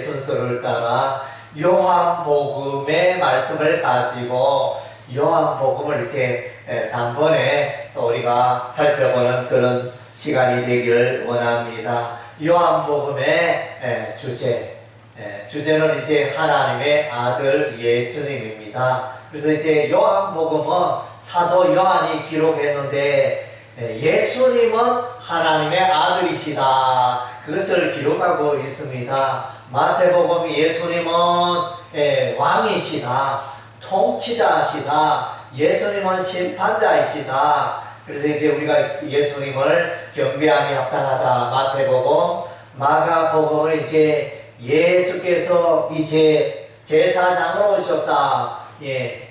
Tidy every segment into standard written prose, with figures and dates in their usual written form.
순서를 따라 요한복음의 말씀을 가지고 요한복음을 이제 단번에 또 우리가 살펴보는 그런 시간이 되기를 원합니다. 요한복음의 주제는 이제 하나님의 아들 예수님입니다. 그래서 이제 요한복음은 사도 요한이 기록했는데 예수님은 하나님의 아들이시다, 그것을 기록하고 있습니다. 마태복음 예수님은 왕이시다, 통치자시다, 예수님은 심판자이시다. 그래서 이제 우리가 예수님을 경배함이 합당하다, 마태복음. 마가복음은 이제 예수께서 이제 제사장으로 오셨다.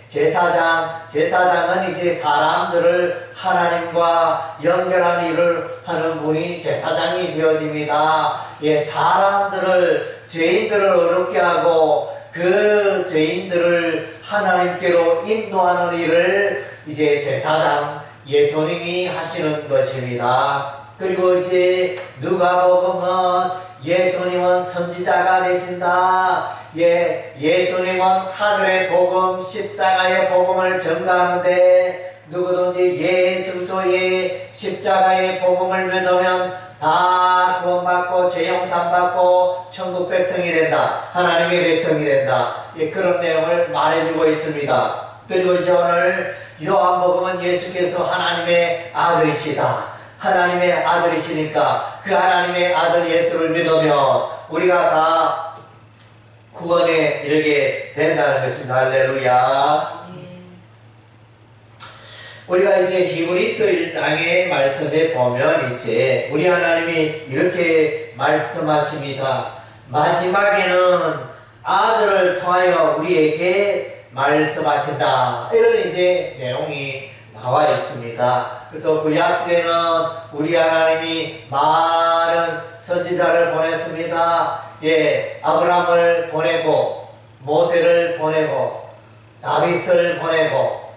제사장은 이제 사람들을 하나님과 연결하는 일을 하는 분이 제사장이 되어집니다. 사람들을, 죄인들을 어렵게 하고 그 죄인들을 하나님께로 인도하는 일을 이제 제사장 예수님이 하시는 것입니다. 그리고 이제 누가복음은 예수님은 선지자가 되신다. 예수님은 하늘의 복음, 십자가의 복음을 전가하는데 누구든지 예수 그리스도의 십자가의 복음을 믿으면 다 구원받고 죄용산받고 천국 백성이 된다, 하나님의 백성이 된다. 그런 내용을 말해주고 있습니다. 그리고 이제 오늘 요한복음은 예수께서 하나님의 아들이시다, 하나님의 아들이시니까 그 하나님의 아들 예수를 믿으면 우리가 다 구원에 이르게 된다는 것입니다. 할렐루야. 우리가 이제 히브리서 1장의 말씀에 보면 이제 우리 하나님이 이렇게 말씀하십니다. 마지막에는 아들을 통하여 우리에게 말씀하신다, 이런 이제 내용이 나와 있습니다. 그래서 구약시대는 우리 하나님이 많은 선지자를 보냈습니다. 아브라함을 보내고 모세를 보내고 다윗을 보내고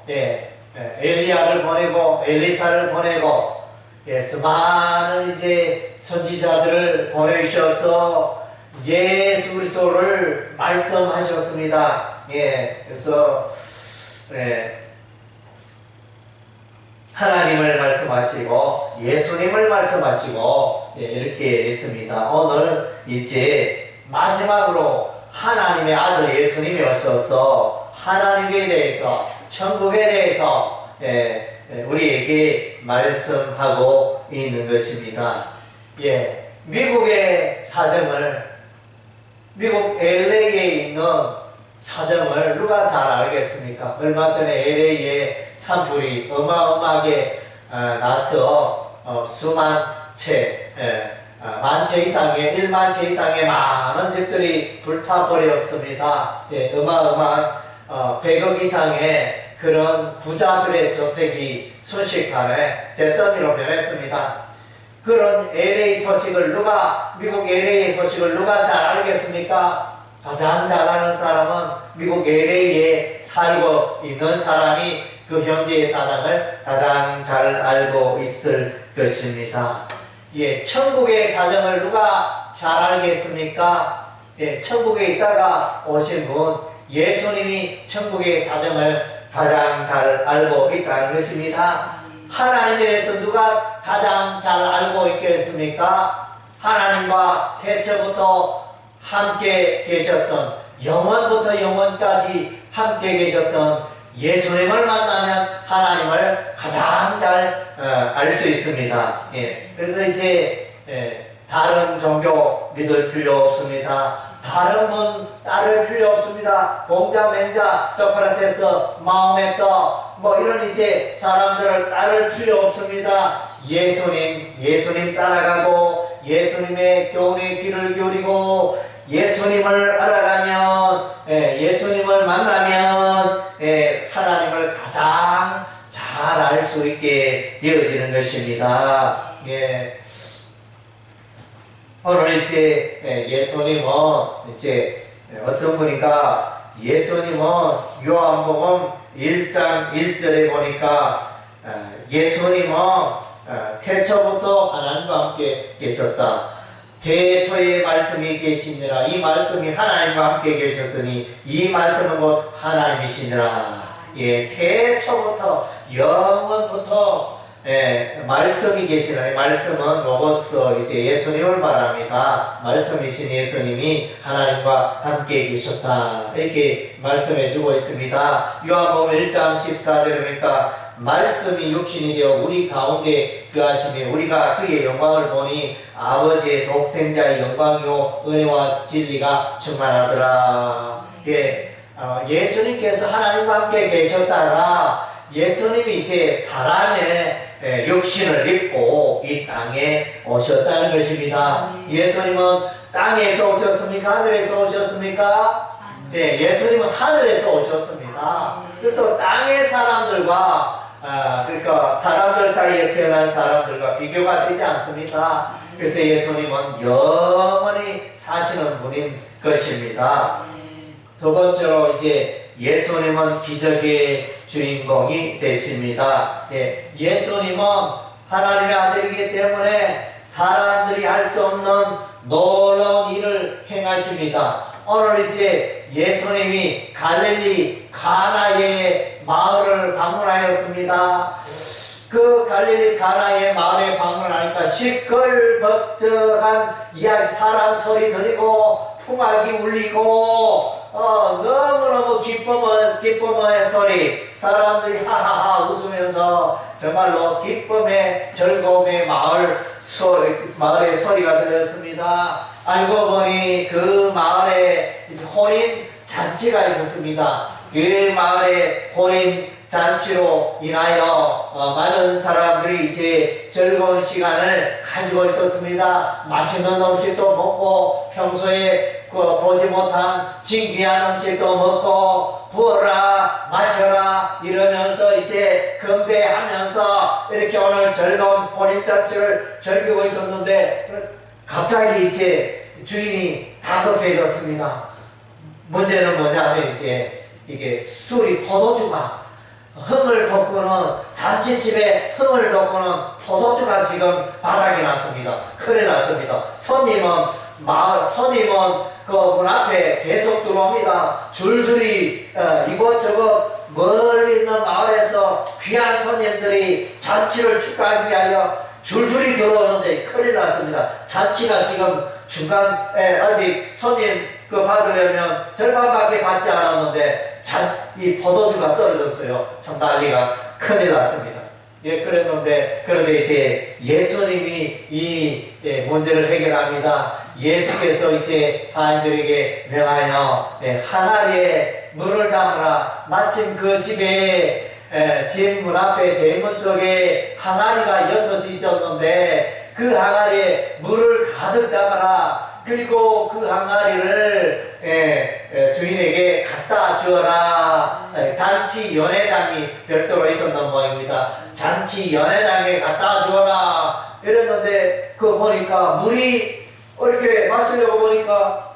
엘리야를 보내고 엘리사를 보내고 수많은 이제 선지자들을 보내주셔서 예수 그리스도를 말씀하셨습니다. 그래서 하나님을 말씀하시고 예수님을 말씀하시고 이렇게 했습니다. 오늘 이제 마지막으로 하나님의 아들 예수님이 오셔서 하나님에 대해서, 천국에 대해서 우리에게 말씀하고 있는 것입니다. 미국의 사정을, 미국 LA에 있는 사정을 누가 잘 알겠습니까? 얼마 전에 LA에 산불이 어마어마하게 나서 수만 채, 만 채 이상의, 1만 채 이상의 많은 집들이 불타버렸습니다. 어마어마한 100억 이상의 그런 부자들의 저택이 순식간에 잿더미로 변했습니다. 그런 LA 소식을 미국 LA 소식을 누가 잘 알겠습니까? 가장 잘 아는 사람은 미국 LA에 살고 있는 사람이 그 현재의 사정을 가장 잘 알고 있을 것입니다. 천국의 사정을 누가 잘 알겠습니까? 천국에 있다가 오신 분, 예수님이 천국의 사정을 가장 잘 알고 있다는 것입니다. 하나님에 대해서 누가 가장 잘 알고 있겠습니까? 하나님과 태초부터 함께 계셨던, 영원부터 영원까지 함께 계셨던 예수님을 만나면 하나님을 가장 잘 알 수 있습니다. 그래서 이제 다른 종교 믿을 필요 없습니다. 다른 분 따를 필요 없습니다. 공자, 맹자, 소크라테스, 마호메터 이런 이제 사람들을 따를 필요 없습니다. 예수님 따라가고 예수님의 교훈에 귀를 기울이고 예수님을 알아가면, 예수님을 만나면 하나님을 가장 잘 알 수 있게 되어지는 것입니다. 오늘 이제 예수님은 이제 어떤 분인가? 예수님은 요한복음 1장 1절에 보니까 예수님은 태초부터 하나님과 함께 계셨다. 대초에 말씀이 계시니라. 이 말씀이 하나님과 함께 계셨으니 이 말씀은 곧 하나님이시니라. 예, 대초부터 영원부터 말씀이 계시라. 말씀은 로고스 이제 예수님을 말합니다. 말씀이신 예수님이 하나님과 함께 계셨다. 이렇게 말씀해 주고 있습니다. 요한복음 1장 14절에 보니까 말씀이 육신이 되어 우리 가운데 그하시며 우리가 그의 영광을 보니 아버지의 독생자의 영광이요 은혜와 진리가 충만하더라. 예, 예수님께서 하나님과 함께 계셨다가 예수님이 이제 사람의 육신을 입고 이 땅에 오셨다는 것입니다. 예수님은 땅에서 오셨습니까? 하늘에서 오셨습니까? 네, 예수님은 하늘에서 오셨습니다. 그래서 땅의 사람들과 그러니까 사람들 사이에 태어난 사람들과 비교가 되지 않습니다. 그래서 예수님은 영원히 사시는 분인 것입니다. 두 번째로 이제 예수님은 기적의 주인공이 되십니다. 예, 예수님은 하나님의 아들이기 때문에 사람들이 할 수 없는 놀라운 일을 행하십니다. 오늘 이제 예수님이 갈릴리 가나의 마을을 방문하였습니다. 그 갈릴리 가나의 마을에 방문하니까 시끌벅적한 이야기, 사람 소리 들리고 풍악이 울리고 너무너무 기쁨의 소리, 사람들이 하하하 웃으면서 정말로 기쁨의 즐거움의 마을의 소리가 들렸습니다. 알고 보니 그 마을에 혼인 잔치가 있었습니다. 그 마을에 혼인 잔치로 인하여 많은 사람들이 이제 즐거운 시간을 가지고 있었습니다. 맛있는 음식도 먹고 평소에 보지 못한 진귀한 음식도 먹고 부어라 마셔라 이러면서 이제 건배하면서 이렇게 오늘 즐거운 혼인잔치를 즐기고 있었는데 갑자기 이제 주인이 다급해졌습니다. 문제는 뭐냐면 이제 이게 술이 포도주가 흥을 돋구는 잔치집에 흥을 돋구는 포도주가 지금 바닥이 났습니다. 큰일 났습니다. 손님은 그 문 앞에 계속 들어옵니다. 줄줄이 이곳저곳 멀리 있는 마을에서 귀한 손님들이 잔치를 축하하기 위하여 줄줄이 들어오는데 큰일 났습니다. 잔치가 지금 중간에 아직 손님 받으려면 절반밖에 받지 않았는데 이 포도주가 떨어졌어요. 참 난리가 큰일 났습니다. 예, 그런데 이제 예수님이 이 문제를 해결합니다. 예수께서 이제 하인들에게 명하여 항아리에 물을 담으라. 마침 그 집에 집 문 앞에 대문 쪽에 항아리가 6이 있었는데 그 항아리에 물을 가득 담아라. 그리고 그 항아리를 주인에게 갖다 주어라. 잔치 연회장이 별도로 있었던 모양입니다. 잔치 연회장에 갖다 주어라 이랬는데 그 보니까 물이 이렇게 마시려고 보니까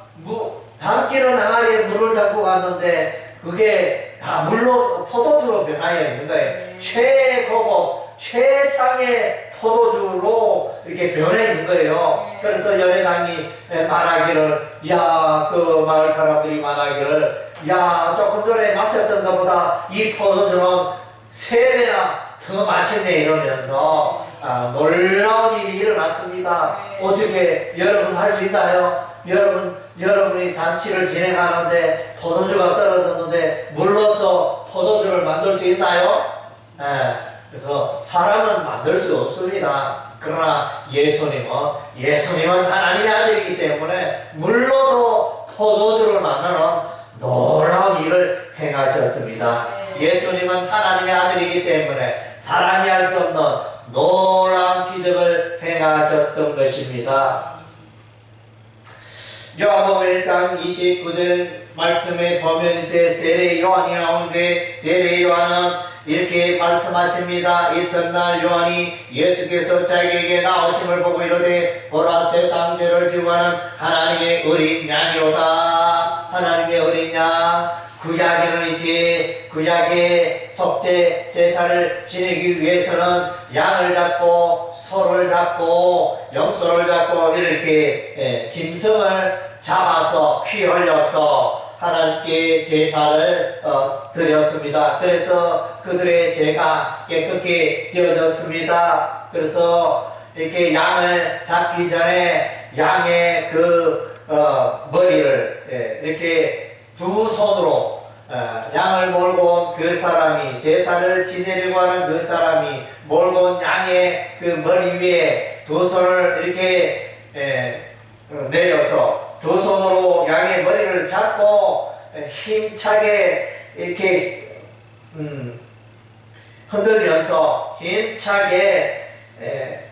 담기는 항아리에 물을 담고 갔는데 그게 다 물로 포도주로 변하여 있는 거예요. 최고급 최상의 포도주로 이렇게 변해 있는 거예요. 그래서 연회장이 말하기를, 그 마을 사람들이 말하기를, 조금 전에 마셨던 것보다 이 포도주는 3배나 더 맛있네 이러면서 놀라운 일이 일어났습니다. 어떻게 여러분 할 수 있나요? 여러분이 잔치를 진행하는데 포도주가 떨어졌는데 물로서 포도주를 만들 수 있나요? 그래서 사람은 만들 수 없습니다. 그러나 예수님은 하나님의 아들이기 때문에 물로도 포도주를 만드는 놀라운 일을 행하셨습니다. 예수님은 하나님의 아들이기 때문에 사람이 할 수 없는 놀라운 기적을 행하셨던 것입니다. 요한복음 1장 29절 말씀에 보면 이제 세례 요한이 나오는데 세례 요한은 이렇게 말씀하십니다. 이튿날 요한이 예수께서 자기에게 나오심을 보고 이르되 보라 세상 죄를 지우하는 하나님의 어린 양이로다. 하나님의 어린 양. 구약에는 이제 구약의 속죄 제사를 지내기 위해서는 양을 잡고 소를 잡고 염소를 잡고 이렇게 짐승을 잡아서 피 흘려서 하나님께 제사를 드렸습니다. 그래서 그들의 죄가 깨끗게 되어졌습니다. 그래서 이렇게 양을 잡기 전에 양의 그 머리를 이렇게 두 손으로 양을 몰고 온 그 사람이, 제사를 지내려고 하는 그 사람이 몰고 온 양의 그 머리 위에 두 손을 이렇게 내려서 두 손으로 양의 머리를 잡고 힘차게 이렇게 흔들면서 힘차게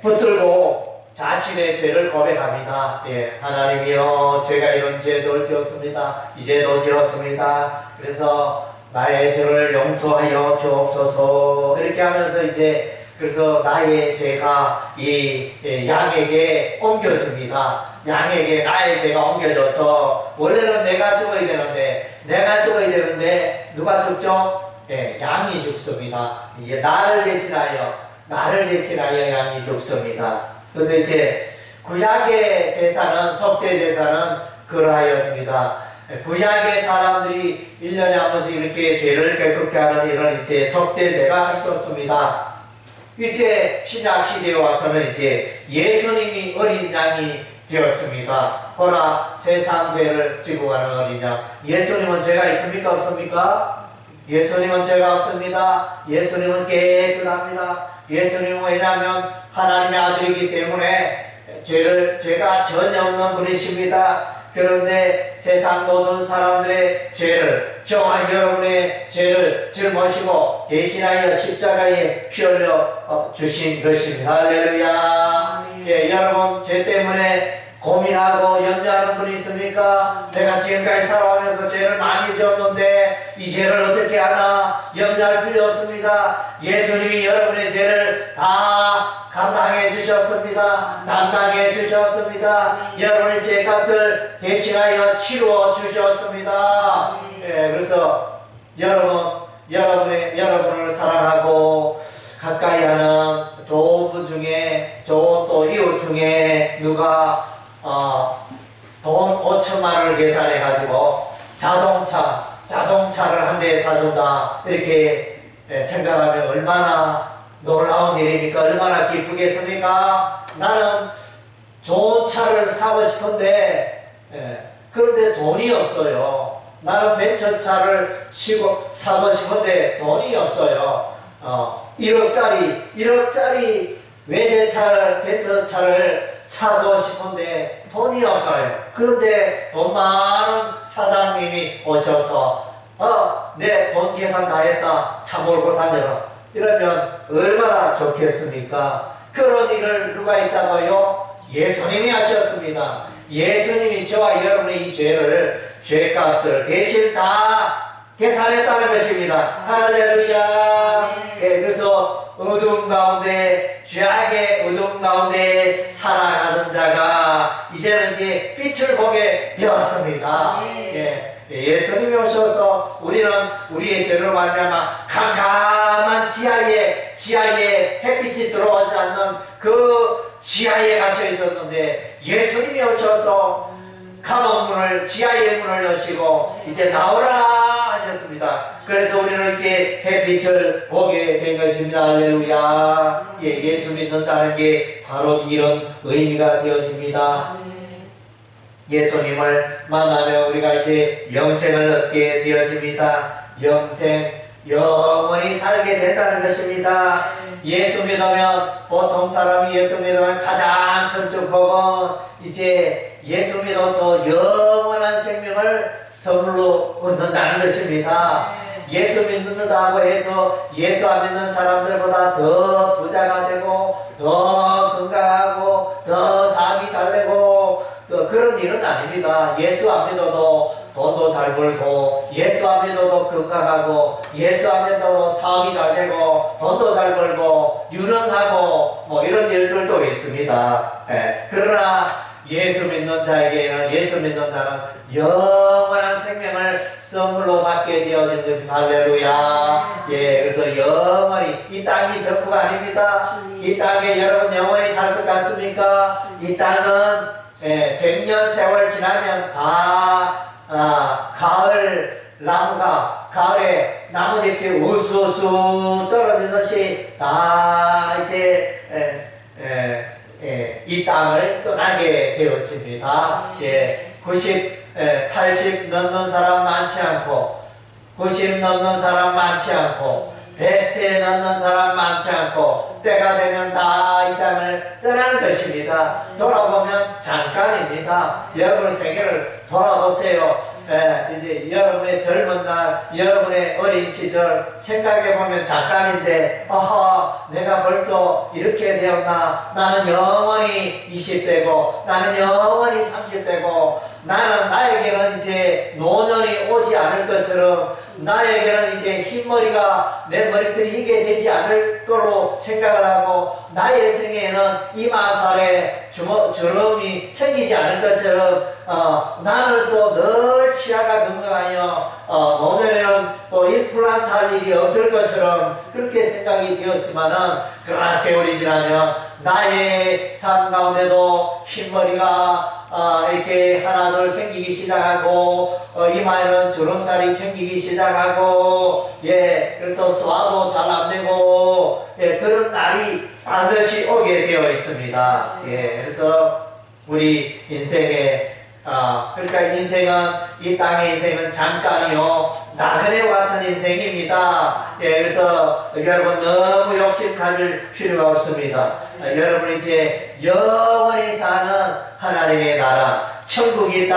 붙들고 자신의 죄를 고백합니다. 예, 하나님이여, 제가 이런 죄를 지었습니다. 이 죄도 지었습니다. 그래서 나의 죄를 용서하여 주옵소서. 이렇게 하면서 이제 그래서 나의 죄가 이 양에게 옮겨집니다. 양에게 나의 죄가 옮겨져서 원래는 내가 죽어야 되는데 누가 죽죠? 예, 양이 죽습니다. 이게 나를 대신하여 양이 죽습니다. 그래서 이제 구약의 제사는, 속죄 제사는 그러하였습니다. 구약의 사람들이 1년에 한 번씩 이렇게 죄를 깨끗게 하는 이런 이제 속죄제가 있었습니다. 이제 신약 시대에 와서는 이제 예수님이 어린 양이 되었습니다. 보라, 세상 죄를 지고 가는 어린 양. 예수님은 죄가 있습니까? 없습니까? 예수님은 죄가 없습니다. 예수님은 깨끗합니다. 예수님은 왜냐하면 하나님의 아들이기 때문에 죄가 전혀 없는 분이십니다. 그런데 세상 모든 사람들의 죄를, 저와 여러분의 죄를 짊어지고 대신하여 십자가에 피 흘려 주신 것입니다. 할렐루야. 예, 여러분 죄 때문에 고민하고 염려하는 분이 있습니까? 내가 지금까지 살아오면서 죄를 많이 지었는데 이 죄를 어떻게 하나? 염려할 필요 없습니다. 예수님이 여러분의 죄를 다 감당해 주셨습니다. 담당해 주셨습니다. 여러분의 죄값을 대신하여 치루어 주셨습니다. 예, 그래서 여러분을 사랑하고 가까이 하는 좋은 분 중에, 좋은 또 이웃 중에 누가 돈 5천만 원을 계산해 가지고 자동차를 한 대 사준다 이렇게 생각하면 얼마나 놀라운 일입니까? 얼마나 기쁘겠습니까? 나는 좋은 차를 사고 싶은데 그런데 돈이 없어요. 나는 벤처차를 사고 싶은데 돈이 없어요. 1억짜리 외제차를, 벤처차를 사고 싶은데 돈이 없어요. 그런데 돈 많은 사장님이 오셔서 내 돈 계산 다 했다. 차 몰고 다녀라. 이러면 얼마나 좋겠습니까? 그런 일을 누가 있다고요? 예수님이 하셨습니다. 예수님이 저와 여러분의 이 죄값을 대신 다 계산했다는 것입니다. 할렐루야. 예, 그래서 어두운 가운데, 죄악의 어두운 가운데 살아가던 자가 이제는 이제 빛을 보게 되었습니다. 예, 예수님이 오셔서 우리는 우리의 죄로 말미암아 캄캄한 지하에 햇빛이 들어오지 않는 그 지하에 갇혀 있었는데 예수님이 오셔서 감옥 문을, 지하의 문을 여시고 이제 나오라 하셨습니다. 그래서 우리는 이제 햇빛을 보게 된 것입니다. 할렐루야. 예, 예수 믿는다는 게 바로 이런 의미가 되어집니다. 예수님을 만나면 우리가 이제 영생을 얻게 되어집니다. 영원히 살게 된다는 것입니다. 예수 믿으면, 보통 사람이 예수 믿으면 가장 큰 축복은 이제 예수 믿어서 영원한 생명을 선물로 얻는다는 것입니다. 예수 믿는다고 해서 예수 안 믿는 사람들보다 더 부자가 되고 더 건강하고 더 삶이 잘 되고 그런 일은 아닙니다. 예수 안 믿어도 돈도 잘 벌고 예수 안 믿어도 건강하고 예수 안 믿어도 사업이 잘 되고 돈도 잘 벌고 유능하고 뭐 이런 일들도 있습니다. 그러나 예수 믿는 자에게는, 예수 믿는 자는 영원한 생명을 선물로 받게 되어진 것입니다. 할렐루야. 예, 그래서 영원히 이 땅이 전부가 아닙니다. 이 땅에 여러분 영원히 살 것 같습니까? 이 땅은 100년 세월 지나면 다 가을 나무가 가을에 나뭇잎이 우수수 떨어지듯이 다 이제 이 땅을 떠나게 되어집니다. 80 넘는 사람 많지 않고 90 넘는 사람 많지 않고 100세 넘는 사람 많지 않고 때가 되면 다 이 땅을 떠나는 것입니다. 돌아보면 잠깐입니다. 여러분의 생애를 돌아보세요. 이제 여러분의 젊은 날, 여러분의 어린 시절 생각해보면 잠깐인데 내가 벌써 이렇게 되었나. 나는 영원히 20대고 나는 영원히 30대고 나에게는 이제 노년이 오지 않을 것처럼 나에게는 이제 흰머리가 내 머리털이 희게 되지 않을 걸로 생각을 하고 나의 생에는 이마살에 주름이 생기지 않을 것처럼 나는 또 늘 치아가 건강하여 노년에는 또 임플란트 할 일이 없을 것처럼 그렇게 생각이 되었지만은 그러나 세월이 지나면 나의 삶 가운데도 흰머리가 이렇게 하나둘 생기기 시작하고 이마에는 주름살이 생기기 시작하고 그래서 소화도 잘 안되고 그런 날이 반드시 오게 되어 있습니다. 그래서 우리 인생에 그러니까 인생은 이 땅의 인생은 잠깐이요 나그네와 같은 인생입니다. 그래서 여러분 너무 욕심 가질 필요가 없습니다. 여러분 이제 영원히 사는 하나님의 나라 천국이 있다.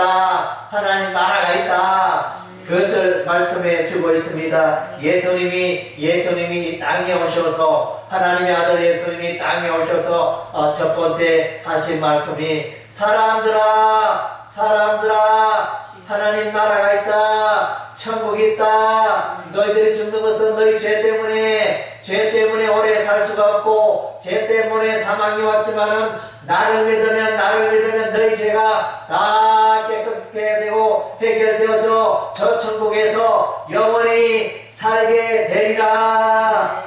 하나님 나라가 있다. 그것을 말씀해 주고 있습니다. 예수님이 이 땅에 오셔서 하나님의 아들 예수님이 땅에 오셔서 첫 번째 하신 말씀이 사람들아 하나님 나라가 있다. 천국이 있다. 너희들이 죽는 것은 너희 죄 때문에 오래 살 수가 없고 죄 때문에 사망이 왔지만은 나를 믿으면 너희 죄가 다 깨끗게 되고 해결되어져 저 천국에서 영원히 살게 되리라.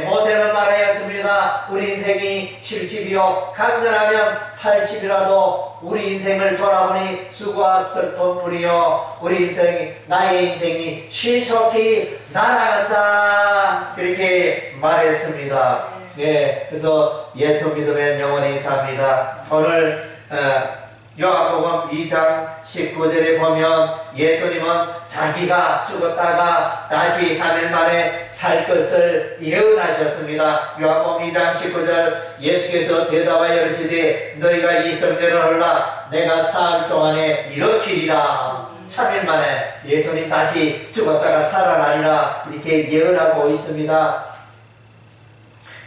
모세는 말하였습니다. 우리 인생이 70이요 강건하면 80이라도 우리 인생을 돌아보니 수고와 슬픔뿐이요 나의 인생이 신속히 날아간다. 그렇게 말했습니다. 그래서 예수 믿으면 영원히 삽니다. 오늘 요한복음 2장 19절에 보면 예수님은 자기가 죽었다가 다시 3일 만에 살 것을 예언하셨습니다. 요한복음 2장 19절 예수께서 대답하여 이르시되 너희가 이 성전을 헐라 내가 사흘 동안에 일으키리라. 3일 만에 예수님 다시 죽었다가 살아나리라 이렇게 예언하고 있습니다.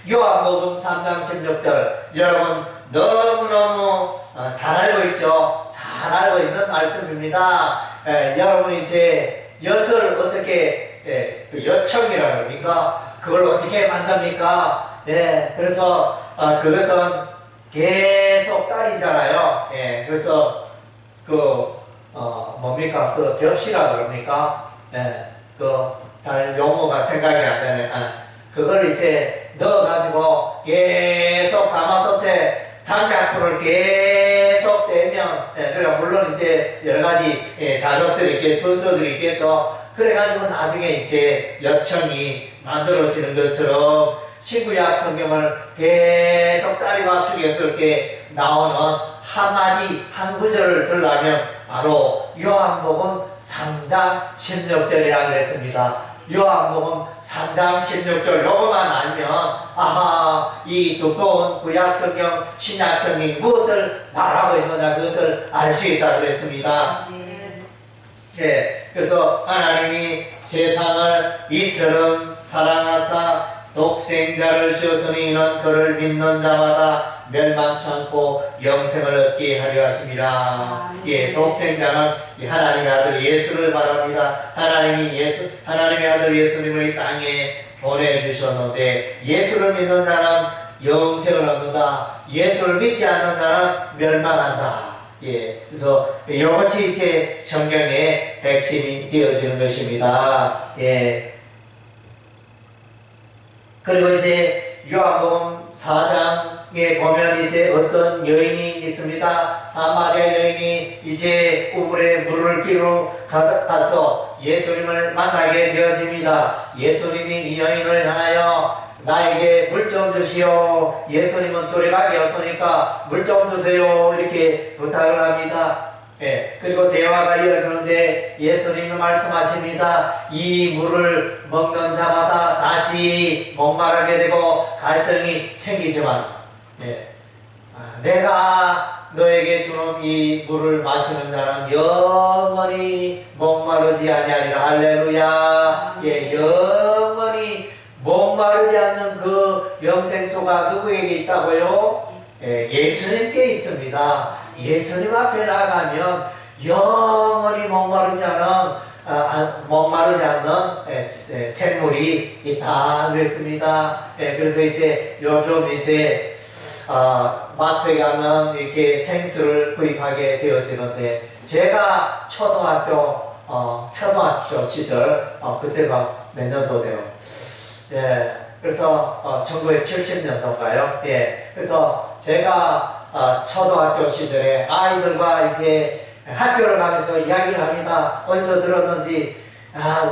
요한복음 3장 16절 여러분 너무너무 잘 알고 있죠. 잘 알고 있는 말씀입니다. 여러분이 이제 엿을 어떻게 엿청이라 그럽니까? 그걸 어떻게 만듭니까? 그래서 그것은 계속 딸이잖아요. 그래서 뭡니까? 벽시라 그럽니까? 잘 용어가 생각이 안 되네. 그걸 이제 넣어가지고 계속 가마솥에 장작불을 계속 떼면 그러니까 물론 이제 여러가지 작업들이 있겠 순서들이 있겠죠. 그래가지고 나중에 이제 엿청이 만들어지는 것처럼 신구약 성경을 계속 딸이 맞추겠을게 나오는 한마디 한 구절을 들라면 바로 요한복음 3장 16절이라고 그랬습니다. 요한복음 3장 16절 요것만 알면 이 두꺼운 구약성경 신약성경이 무엇을 말하고 있느냐 그것을 알 수 있다고 그랬습니다. 그래서 하나님이 세상을 이처럼 사랑하사 독생자를 주었으니 이는 그를 믿는 자마다 멸망치 않고 영생을 얻게 하려 하심이라. 독생자는 하나님의 아들 예수를 말합니다. 하나님의 아들 예수님을 이 땅에 보내주셨는데 예수를 믿는 자는 영생을 얻는다. 예수를 믿지 않는 자는 멸망한다. 예, 그래서 이것이 이제 성경의 핵심이 되어지는 것입니다. 예. 그리고 이제 요한복음 4장에 보면 이제 어떤 여인이 있습니다. 사마리아 여인이 이제 우물에 물을 끼러 가서 예수님을 만나게 되어집니다. 예수님이 이 여인을 향하여 나에게 물 좀 주시오. 예수님은 두레박이 없으니까 물 좀 주세요. 이렇게 부탁을 합니다. 예, 그리고 대화가 이어지는데 예수님이 말씀하십니다. 이 물을 먹는 자마다 다시 목마르게 되고 갈증이 생기지만, 예, 내가 너에게 주는 이 물을 마시는 자는 영원히 목마르지 아니하리라. 할렐루야. 예, 영원히 목마르지 않는 그 영생수가 누구에게 있다고요? 예, 예수님께 있습니다. 예수님 앞에 나가면 영원히 목마르지 않는 샘물이 있다 그랬습니다. 예, 그래서 이제 요즘 이제 마트에 가면 이렇게 생수를 구입하게 되어지는데, 제가 초등학교 시절 그때가 몇 년도 돼요. 예, 그래서 1970년도인가요? 예, 그래서 제가 초등학교 시절에 아이들과 이제 학교를 가면서 이야기를 합니다. 어디서 들었는지,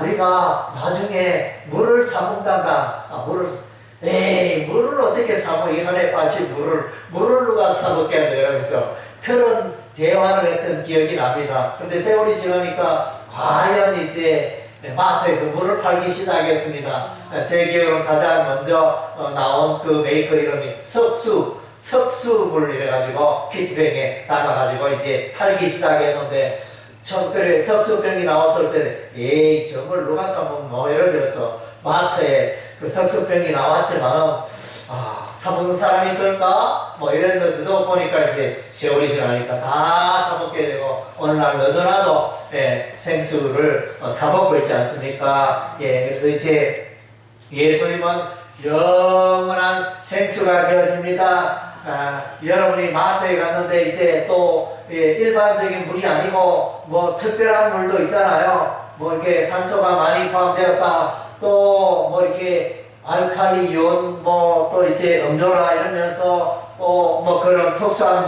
우리가 나중에 물을 사먹다가, 물을 어떻게 사먹어? 이 한해 빠지 물을 누가 사먹겠네? 이러면서 그런 대화를 했던 기억이 납니다. 그런데 세월이 지나니까 과연 이제 마트에서 물을 팔기 시작했습니다. 제 기억으로 가장 먼저 나온 그 메이커 이름이 석수물 이래가지고 피트병에 담아가지고 이제 팔기 시작했는데, 그래 석수병이 나왔을 때 에이 저걸 누가 사먹노 이러면서 마트에 그 석수병이 나왔지만은 사먹는 사람이 있을까? 뭐 이랬는데도 보니까 이제 세월이 지나니까 다 사먹게 되고 오늘날 너도나도 생수를 사먹고 있지 않습니까? 예, 그래서 이제 예수님은 영원한 생수가 되어집니다. 여러분이 마트에 갔는데 이제 또 일반적인 물이 아니고 뭐 특별한 물도 있잖아요. 뭐 이렇게 산소가 많이 포함되었다, 또 뭐 이렇게 알칼리온 뭐 또 이제 음료라 이러면서 또 뭐 그런 특수한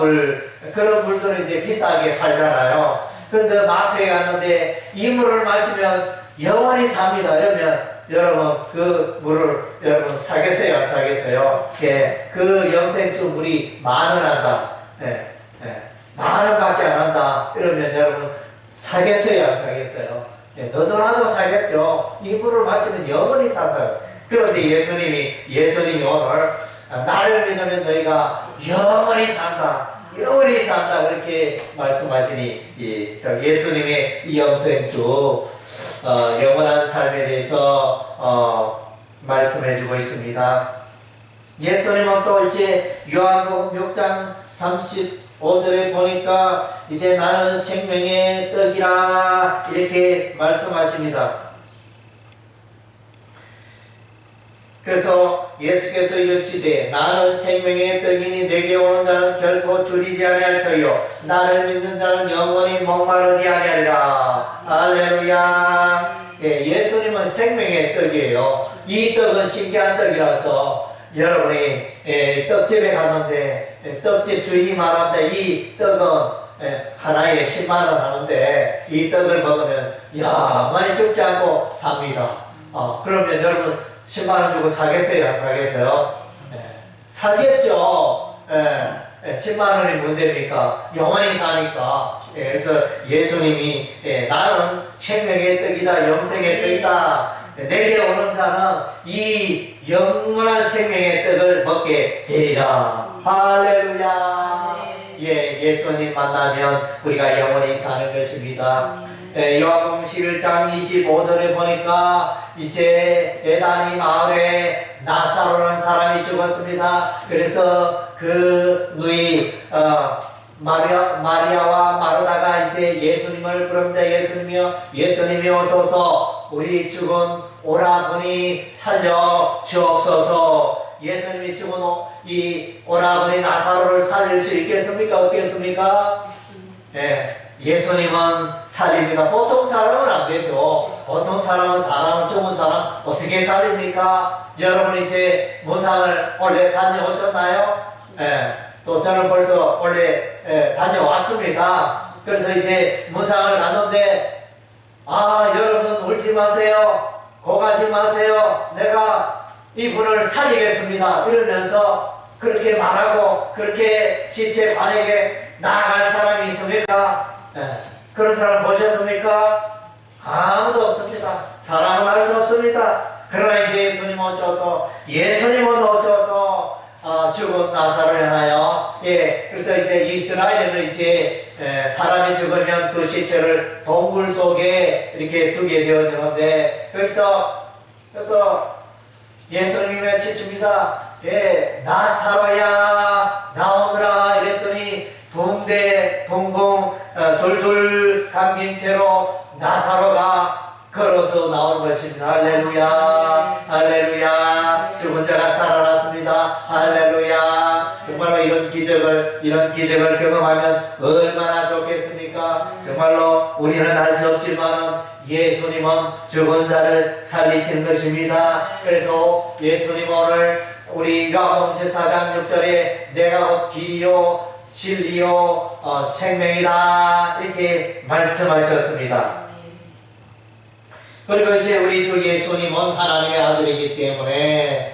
그런 물들은 이제 비싸게 팔잖아요. 그런데 마트에 갔는데 이 물을 마시면 영원히 삽니다 이러면 여러분 그 물을 여러분 사겠어요, 안 사겠어요? 예, 그 영생수 물이 10,000원 한다. 예, 10,000원밖에 안 한다. 이러면 여러분 사겠어요, 안 사겠어요? 예, 너도나도 사겠죠. 이 물을 마시면 영원히 산다. 그런데 예수님이 오늘 나를 믿으면 너희가 영원히 산다. 영원히 산다. 그렇게 말씀하시니 예수님의 이 영생수 영원한 삶에 대해서 말씀해주고 있습니다. 예수님은 또 이제 요한복음 6장 35절에 보니까 이제 나는 생명의 떡이라 이렇게 말씀하십니다. 그래서 예수께서 이르시되 나는 생명의 떡이니 내게 오는 자는 결코 줄이지 아니할 터요 나를 믿는 자는 영원히 목마르지 아니하리라. 할렐루야. 예, 예수님은 생명의 떡이에요. 이 떡은 신기한 떡이라서 여러분이 떡집에 갔는데 떡집 주인이 말한다. 이 떡은 하나에 10만 원 하는데 이 떡을 먹으면 많이 죽지 않고 삽니다. 그러면 여러분 10만 원 주고 사겠어요, 안 사겠어요? 사겠죠. 10만 원이 문제입니까? 영원히 사니까. 그래서 예수님이 나는 생명의 떡이다, 영생의 떡이다. 내게 오는 자는 이 영원한 생명의 떡을 먹게 되리라. 할렐루야. 예수님 만나면 우리가 영원히 사는 것입니다. 요한복음 11장 25절에 보니까 이제 베다니 마을에 나사로라는 사람이 죽었습니다. 그래서 그 누이 마리아와 마르다가 이제 예수님을 부릅니다. 예수님이 오소서 우리 죽은 오라버니 살려 주옵소서. 예수님이 죽은 이 오라버니 나사로를 살릴 수 있겠습니까? 없겠습니까? 예수님은 살립니다. 보통 사람은 안 되죠. 보통 사람은 좋은 사람 어떻게 살립니까? 여러분 이제 문상을 원래 다녀오셨나요? 또 저는 벌써 원래 다녀왔습니다. 그래서 이제 문상을 갔는데 여러분 울지 마세요. 고가지 마세요. 내가 이분을 살리겠습니다. 이러면서 그렇게 말하고 그렇게 시체 관에게 나아갈 사람이 있습니까? 그런 사람 보셨습니까? 아무도 없습니다. 사람은 알 수 없습니다. 그러나 이제 예수님은 오셔서 죽은 나사로를 향하여 그래서 이제 이스라엘은 이제 사람이 죽으면 그 시체를 동굴 속에 이렇게 두게 되어지는데 그래서 예수님이 외치십니다. 나사로야 나오너라 이랬더니 붕붕 돌돌 감긴 채로 나사로가 걸어서 나온 것입니다. 할렐루야 할렐루야. 죽은 자가 살아났습니다. 할렐루야. 정말로 이런 기적을 경험하면 얼마나 좋겠습니까? 정말로 우리는 알 수 없지만 예수님은 죽은 자를 살리시는 것입니다. 그래서 예수님 오늘 우리 요한복음 14장 6절에 내가 곧 길이요 진리요 생명이다 이렇게 말씀하셨습니다. 그리고 이제 우리 주 예수님은 하나님의 아들이기 때문에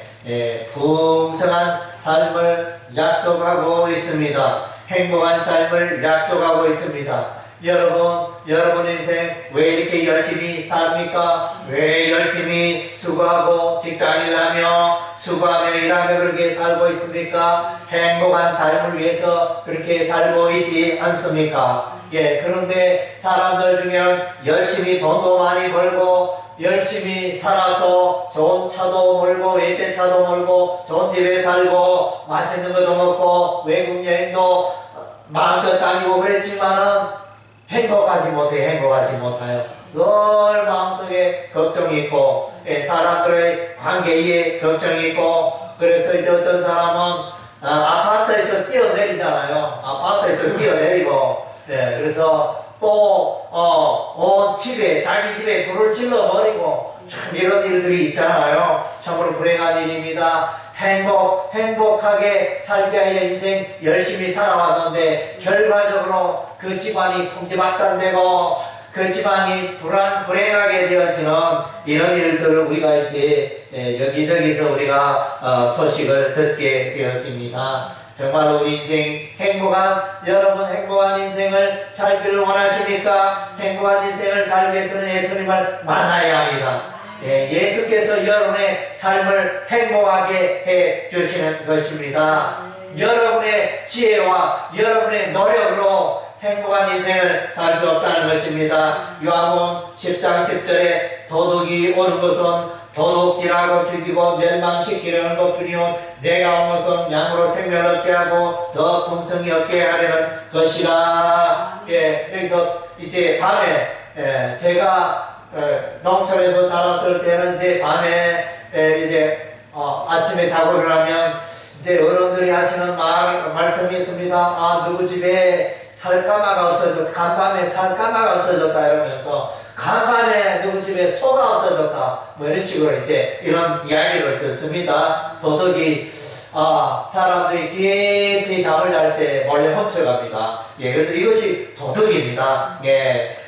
풍성한 삶을 약속하고 있습니다. 행복한 삶을 약속하고 있습니다. 여러분 인생 왜 이렇게 열심히 삽니까? 왜 열심히 수고하고 직장일 하며 수고하며 일하며 그렇게 살고 있습니까? 행복한 삶을 위해서 그렇게 살고 있지 않습니까? 그런데 사람들 중에는 열심히 돈도 많이 벌고 열심히 살아서 좋은 차도 몰고 외제차도 몰고 좋은 집에 살고 맛있는 것도 먹고 외국 여행도 마음껏 다니고 그랬지만은 행복하지 못해요. 늘 마음속에 걱정이 있고 사람들의 관계에 걱정이 있고 그래서 이제 어떤 사람은 아파트에서 뛰어내리잖아요. 아파트에서 뛰어내리고 그래서 또 자기 집에 불을 질러버리고 참 이런 일들이 있잖아요. 참으로 불행한 일입니다. 행복하게 살게 하여 인생 열심히 살아왔는데 결과적으로 그 집안이 풍지박산되고 그 집안이 불행하게 되어지는 이런 일들을 우리가 이제 여기저기서 우리가 소식을 듣게 되었습니다. 정말로 우리 인생 여러분 행복한 인생을 살기를 원하십니까? 행복한 인생을 살기 위해서는 예수님을 만나야 합니다. 예수께서 여러분의 삶을 행복하게 해 주시는 것입니다. 여러분의 지혜와 여러분의 노력으로 행복한 인생을 살 수 없다는 것입니다. 요한복음 10장 10절에 도둑이 오는 것은 도둑질하고 죽이고 멸망시키려는 것뿐이요 내가 온 것은 양으로 생명을 얻게 하고 더 풍성히 얻게 하려는 것이라. 여기서 이제 밤에 제가 농촌에서 자랐을 때는 이제 밤에 이제 아침에 자고 일어나면 이제 어른들이 하시는 말씀이 있습니다. 누구 집에 살까마가 없어졌다. 간밤에 살까마가 없어졌다 이러면서 간밤에 누구 집에 소가 없어졌다. 뭐 이런 식으로 이제 이런 이야기를 듣습니다. 도둑이 사람들이 깊이 잠을 잘 때 몰래 훔쳐갑니다. 그래서 이것이 도둑입니다.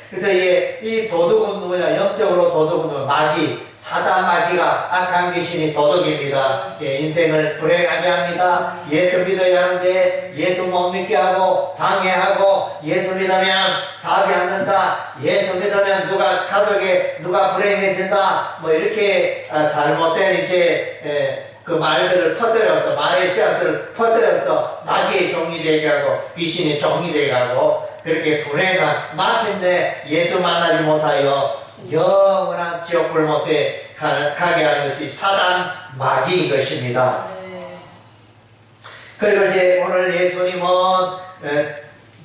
그래서 이 도둑은 누구냐? 영적으로 도둑은 마귀, 사단 마귀가 악한 귀신이 도둑입니다. 인생을 불행하게 합니다. 예수 믿어야 하는데 예수 못 믿게 하고 방해하고 예수 믿으면 사업이 안 된다. 예수 믿으면 누가 불행해진다. 뭐 이렇게 잘못된 이제 그 말들을 퍼뜨려서 말의 씨앗을 퍼뜨려서 마귀의 종이 되게 하고 귀신의 종이 되게 하고 그렇게 불행한 마침내 예수 만나지 못하여 영원한 지옥 불못에 가게 하는 것이 사단 마귀인 것입니다. 그리고 이제 오늘 예수님은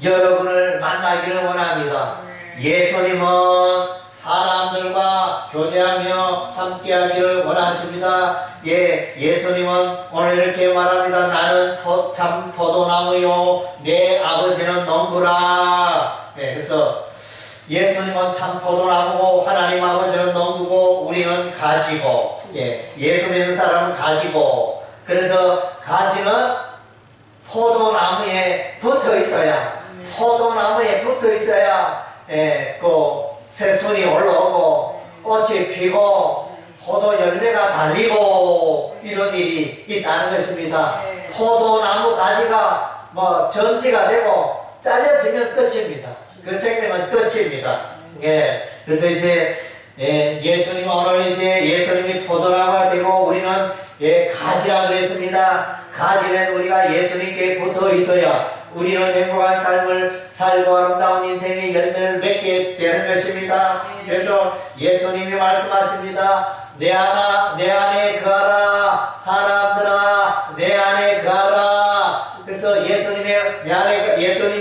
여러분을 만나기를 원합니다. 예수님은 사람들과 교제하며 함께하기를 원하십니다. 예수님은 오늘 이렇게 말합니다. 나는 참 포도나무요 내 아버지는 농부라. 그래서 예수님은 참 포도나무고 하나님 아버지는 농부고 우리는 가지고 예수 믿는 사람은 가지고 그래서 가지는 포도나무에 붙어 있어야 그 새순이 올라오고 꽃이 피고 포도 열매가 달리고 이런 일이 있다는 것입니다. 포도나무 가지가 뭐 전지가 되고 잘려지면 끝입니다. 그 생명은 끝입니다. 그래서 이제 예수님 오늘 이제 예수님이 포도나무가 되고 우리는 가지라 그랬습니다. 가지는 우리가 예수님께 붙어 있어야 우리는 행복한 삶을 살고 아름다운 인생의 열매를 맺게 되는 것입니다. 그래서 예수님이 말씀하십니다. 내 안에 거하라 사람들아 내 안에 거하라. 그래서 예수님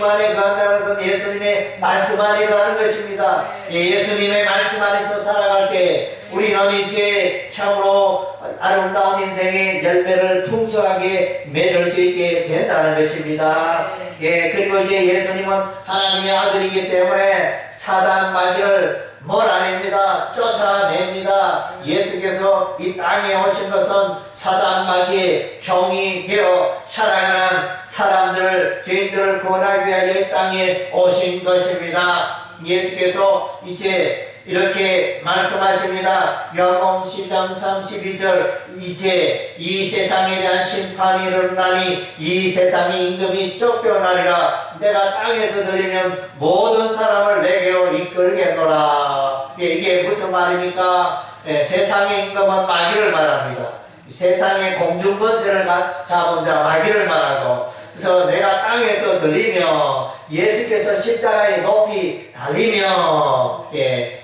안에 거한다는 것은 예수님의 말씀 안에 거하는 것입니다. 예수님의 말씀 안에서 살아갈 때 우리는 이제 참으로 아름다운 인생의 열매를 풍성하게 맺을 수 있게 된다는 것입니다. 그리고 이제 예수님은 하나님의 아들이기 때문에 사단 마귀를 몰아냅니다. 쫓아냅니다. 예수께서 이 땅에 오신 것은 사단 마귀의 종이 되어 살아가는 사람들을 죄인들을 구원하기 위하여 이 땅에 오신 것입니다. 예수께서 이제 이렇게 말씀하십니다. 요한복음 10장 32절 이제 이 세상에 대한 심판이 일어나니 이 세상의 임금이 쫓겨나리라. 내가 땅에서 들리면 모든 사람을 내게로 이끌겠노라. 이게 무슨 말입니까? 세상의 임금은 마귀를 말합니다. 세상의 공중권세를 잡은 자 마귀를 말하고 그래서 내가 땅에서 들리며 예수께서 십자가에 높이 달리며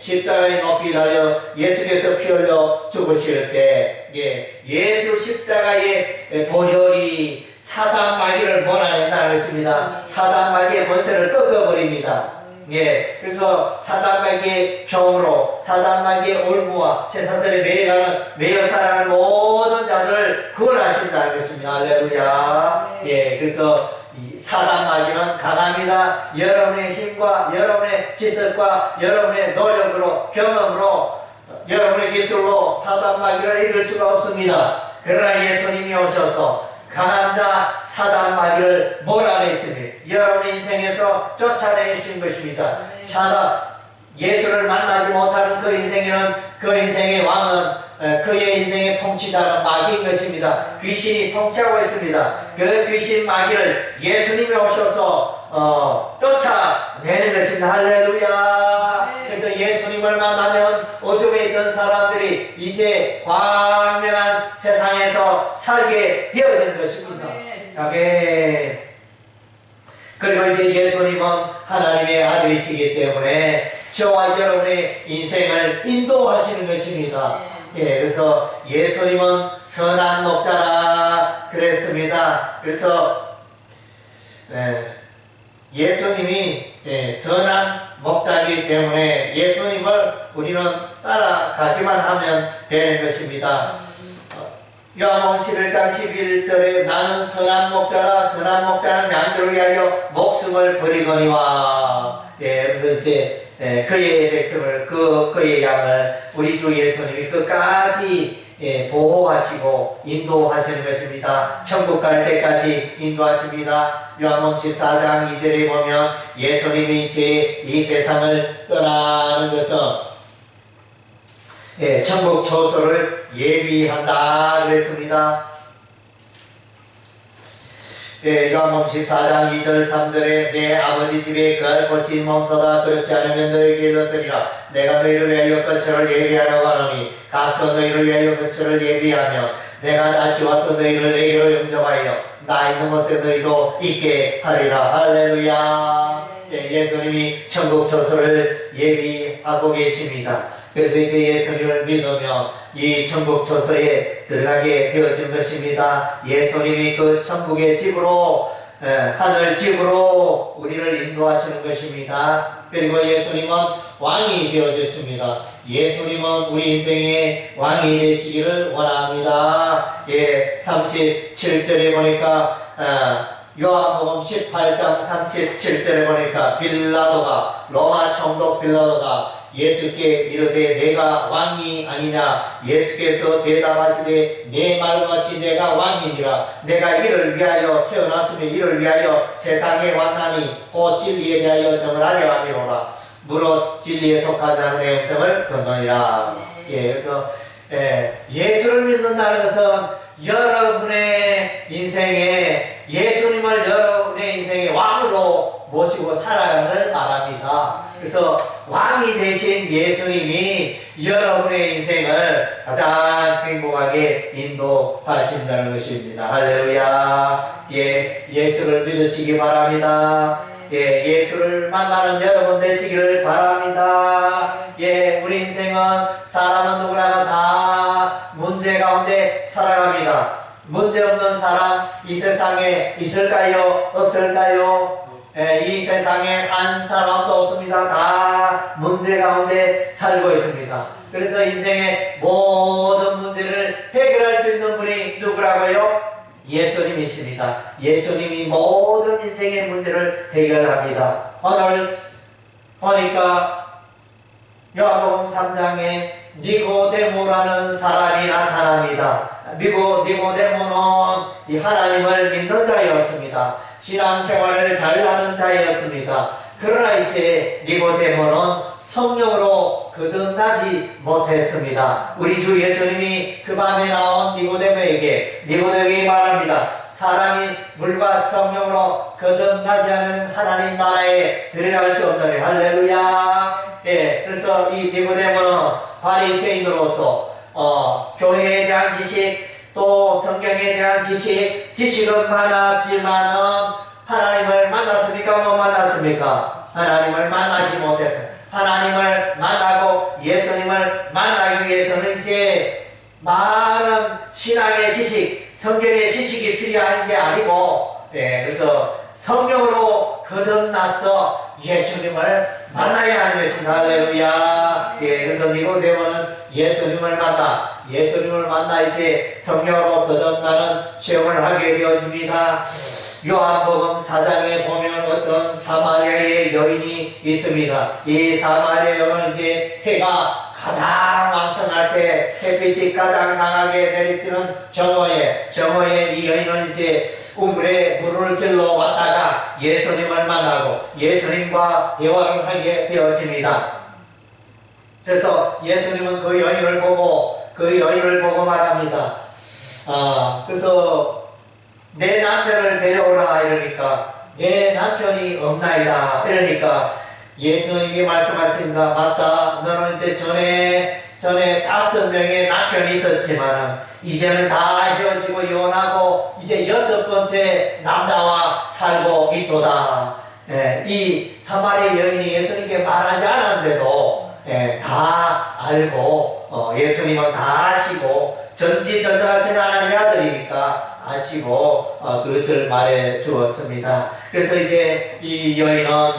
십자가에 높이 달려 예수께서 피 흘려 죽으실 때 예수 십자가의 보혈이 사단 마귀를 몰아낸다는 것입니다. 사단 마귀의 권세를 꺾어버립니다. 그래서 사단 마귀의 종으로 사단 마귀의 올무와 쇠사슬에 매여 살아가는 모든 자들을 구원하신다는 것입니다. 할렐루야. 그래서 이 사단 마귀는 강합니다. 여러분의 힘과 여러분의 지식과 여러분의 노력으로 경험으로 여러분의 기술로 사단 마귀를 이길 수가 없습니다. 그러나 예수님이 오셔서 강한 자 사단 마귀를 몰아내시니 여러분의 인생에서 쫓아내신 것입니다. 예수를 만나지 못하는 그 인생에는 그 인생의 왕은 그의 인생의 통치자는 마귀인 것입니다. 귀신이 통치하고 있습니다. 그 귀신 마귀를 예수님이 오셔서 쫓아내는 것입니다. 할렐루야. 그래서 예수님을 만나면 어둠에 있던 사람들이 이제 광명한 세상에서 살게 되어지는 것입니다. 아멘. 그리고 이제 예수님은 하나님의 아들이시기 때문에 저와 여러분의 인생을 인도하시는 것입니다. 그래서 예수님은 선한 목자라 그랬습니다. 그래서 예수님이 선한 목자이기 때문에 예수님을 우리는 따라가기만 하면 되는 것입니다. 요한복음 11장 11절에 나는 선한 목자라 선한 목자는 양들을 위하여 목숨을 버리거니와 그래서 이제 그의 백성을 그의 양을 우리 주 예수님이 끝까지 보호하시고 인도하시는 것입니다. 천국 갈 때까지 인도하십니다. 요한복음 14장 2절에 보면 예수님이 이제 이 세상을 떠나는 것은 천국 초소를 예비한다 그랬습니다. 요한복음 14장 2절 3절에 내 아버지 집에 거할 곳이 멈춰다 그렇지 않으면 너에게 일러서리라. 내가 너희를 위하여 거처를 예비하라고 하노니 가서 너희를 위하여 거처를 예비하며 내가 다시 와서 너희를 내게로 영접하여 나 있는 곳에 너희도 있게 하리라. 할렐루야. 예수님이 천국 초소를 예비하고 계십니다. 그래서 이제 예수님을 믿으며 이 천국 초소에 들어가게 되어진 것입니다. 예수님이 그 천국의 집으로 하늘 집으로 우리를 인도하시는 것입니다. 그리고 예수님은 왕이 되어주십니다. 예수님은 우리 인생의 왕이 되시기를 원합니다. 37절에 보니까 요한복음 18장 37절에 보니까 빌라도가 로마 총독 빌라도가 예수께 이르되 내가 왕이 아니냐. 예수께서 대답하시되 내 말같이 내가 왕이니라. 내가 이를 위하여 태어났으며 이를 위하여 세상에 왔나니 곧 진리에 대하여 정하려 함이로라. 무릇 진리에 속한 자는 내 음성을 듣느니라. 그래서 예수를 믿는다는 것은 여러분의 인생에 예수님을 여러분의 인생의 왕으로 모시고 살아가는 걸 말합니다. 그래서 왕이 되신 예수님이 여러분의 인생을 가장 행복하게 인도하신다는 것입니다. 할렐루야. 예수를 믿으시기 바랍니다. 예수를 만나는 여러분 되시기를 바랍니다. 우리 인생은 사람은 누구나 다 문제 가운데 살아갑니다. 문제 없는 사람 이 세상에 있을까요? 없을까요? 이 세상에 한 사람도 없습니다. 다 문제 가운데 살고 있습니다. 그래서 인생의 모든 문제를 해결할 수 있는 분이 누구라고요? 예수님이십니다. 예수님이 모든 인생의 문제를 해결합니다. 오늘 보니까 요한복음 3장에 니고데모라는 사람이 나타납니다. 니고데모는 이 하나님을 믿는 자였습니다. 신앙생활을 잘하는 자였습니다. 그러나 이제 니고데모는 성령으로 거듭나지 못했습니다. 우리 주 예수님이 그 밤에 나온 니고데모에게 말합니다. 사람이 물과 성령으로 거듭나지 않은 하나님 나라에 들어갈 수 없느니. 할렐루야. 그래서 이 니고데모는 바리새인으로서 교회에 대한 지식 또 성경에 대한 지식은 많았지만은 하나님을 만났습니까? 못 만났습니까? 하나님을 만나지 못했다. 하나님을 만나고 예수님을 만나기 위해서는 이제 많은 신앙의 지식, 성경의 지식이 필요한 게 아니고, 그래서 성령으로 거듭나서 예수님을 만나야 하는 것입니다. 할렐루야. 그래서 니고데모는 예수님을 만나 이제 성령으로 거듭나는 체험을 하게 되어집니다. 요한복음 4장에 보면 어떤 사마리아의 여인이 있습니다. 이 사마리아 여인은 이제 해가 가장 왕성할 때 햇빛이 가장 강하게 내리치는 정오에 이 여인은 이제 우물에 물을 길러 왔다가 예수님을 만나고 예수님과 대화를 하게 되어집니다. 그래서 예수님은 그 여인을 보고 말합니다. 그래서 내 남편을 데려오라 이러니까 내 남편이 없나이다. 그러니까 예수님이 말씀하십니다. 맞다. 너는 이제 전에 5명의 남편이 있었지만 이제는 다 헤어지고 이혼하고 이제 6번째 남자와 살고 있도다. 이 사마리아 여인이 예수님께 말하지 않았는데도 다 알고 예수님은 다 아시고 전지전능하신 하나님의 아들이니까 아시고 그것을 말해 주었습니다. 그래서 이제 이 여인은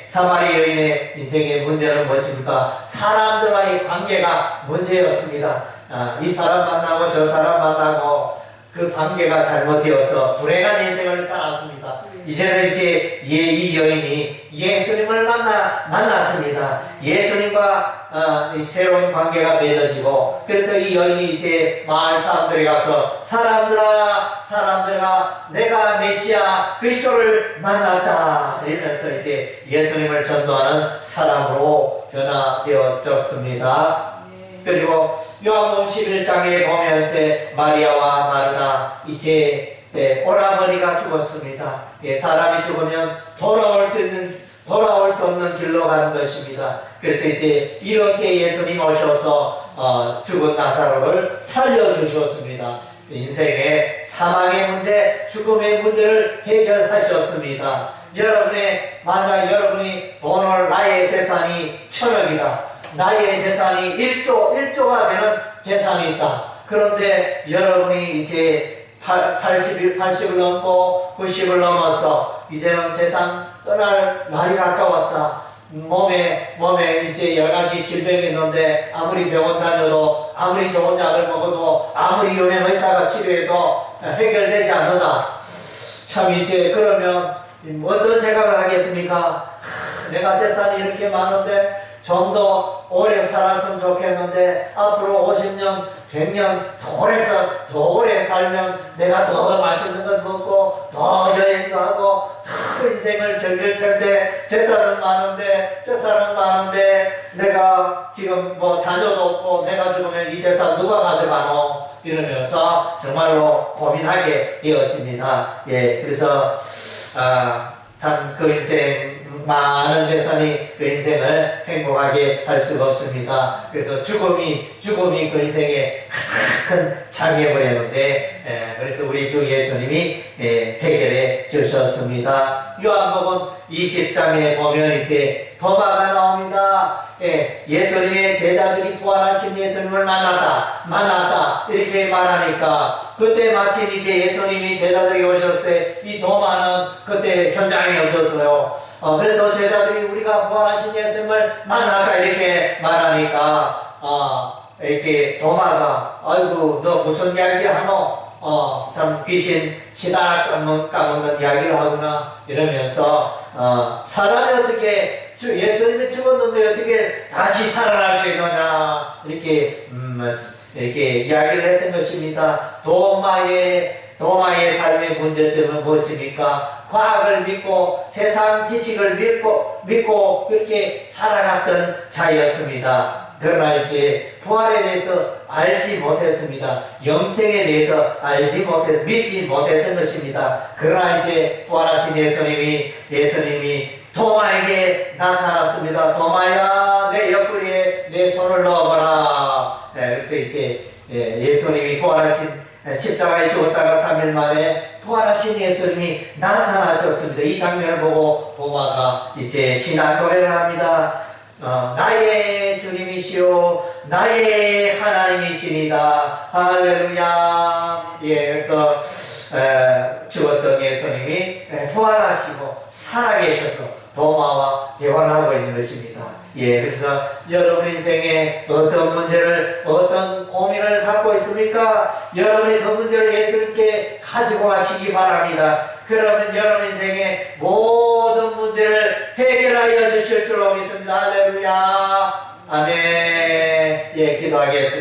사마리아 여인의 인생의 문제는 무엇입니까? 사람들과의 관계가 문제였습니다. 이 사람 만나고 저 사람 만나고 그 관계가 잘못되어서 불행한 인생을 살았습니다. 이제는 이제 이 여인이 예수님을 만났습니다. 예수님과 새로운 관계가 맺어지고, 그래서 이 여인이 이제 마을 사람들에 가서 사람들아 내가 메시아 그리스도를 만났다 이러면서 이제 예수님을 전도하는 사람으로 변화되어졌습니다. 그리고 요한복음 11장에 보면 이제 마리아와 마르다 이제 오라버니가 죽었습니다. 사람이 죽으면 돌아올 수 없는 길로 가는 것입니다. 그래서 이제 이렇게 예수님 오셔서 죽은 나사로를 살려주셨습니다. 인생의 사망의 문제, 죽음의 문제를 해결하셨습니다. 만약 여러분이 돈을 나의 재산이 1000억이다. 나의 재산이 1조가 되는 재산이 있다. 그런데 여러분이 이제 80을 넘고 90을 넘어서 이제는 세상 떠날 날이 가까웠다. 몸에 이제 여러 가지 질병이 있는데 아무리 병원 다녀도 아무리 좋은 약을 먹어도 아무리 유명 의사가 치료해도 해결되지 않는다. 참 이제 그러면 어떤 생각을 하겠습니까? 내가 재산이 이렇게 많은데 좀 더 오래 살았으면 좋겠는데 앞으로 50년, 100년 더 오래 살면 내가 더 맛있는 걸 먹고 더 여행도 하고 더 인생을 즐길 텐데 재산은 많은데 내가 지금 뭐 자녀도 없고 내가 죽으면 이 재산 누가 가져가노? 이러면서 정말로 고민하게 되어집니다. 예, 그래서 참 그 인생 많은 재산이 그 인생을 행복하게 할 수가 없습니다. 그래서 죽음이 그 인생의 큰 장애물이었는데 그래서 우리 주 예수님이 해결해 주셨습니다. 요한복음 20장에 보면 이제 도마가 나옵니다. 예수님의 제자들이 부활하신 예수님을 만났다 이렇게 말하니까 그때 마침 이제 예수님이 제자들이 오셨을 때 이 도마는 그때 현장에 없었어요. 그래서 제자들이 우리가 부활하신 예수님을 만났다 이렇게 말하니까 이렇게 도마가 아이고 너 무슨 이야기 하노? 참 귀신 시다 까먹는 이야기를 하구나 이러면서 사람이 어떻게 예수님이 죽었는데 어떻게 다시 살아날 수 있느냐 이렇게 이야기를 했던 것입니다. 도마의 삶의 문제점은 무엇입니까? 과학을 믿고 세상 지식을 믿고 그렇게 살아갔던 자였습니다. 그러나 이제 부활에 대해서 알지 못했습니다. 영생에 대해서 믿지 못했던 것입니다. 그러나 이제 부활하신 예수님이 도마에게 나타났습니다. 도마야, 내 옆구리에 내 손을 넣어봐라. 그래서 이제 예수님이 부활하신 십자가에 죽었다가 3일 만에 부활하신 예수님이 나타나셨습니다. 이 장면을 보고 도마가 이제 신앙 고백을 합니다. 나의 주님이시오 나의 하나님이시니다. 할렐루야. 그래서 죽었던 예수님이 부활하시고 살아계셔서 도마와 대화를 하고 있는 것입니다. 그래서 여러분 인생에 어떤 고민을 갖고 있습니까? 여러분의 그 문제를 예수님께 가지고 가시기 바랍니다. 그러면 여러분 인생의 모든 문제를 해결하여 주실 줄로 믿습니다. 할렐루야. 아멘. 기도하겠습니다.